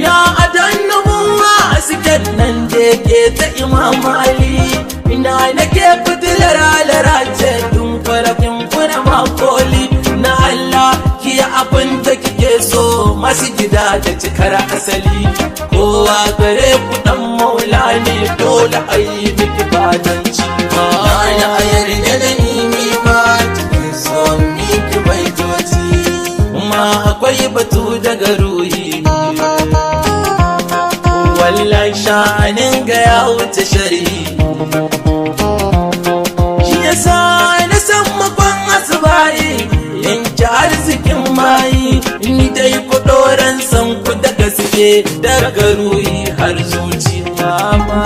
ya adan nubuwa a sigar nan da ke ta Imam Ali ina nake fitilar alarace tun farafin kuna makoli na Allah ki abin da kike so masu gida da cikar asali kowa gare ku dan maula ne dole a yi miki badanci ba na yarda da ni ma cikin so miki baitoci kuma akwai batu daga ruhi wallahi sha'anin ga ya wuce shari'i shi yasa na san makon asibai yanke arzikin mayi ni dai kudoran san ku da gaske daga ruhi har zuciya ma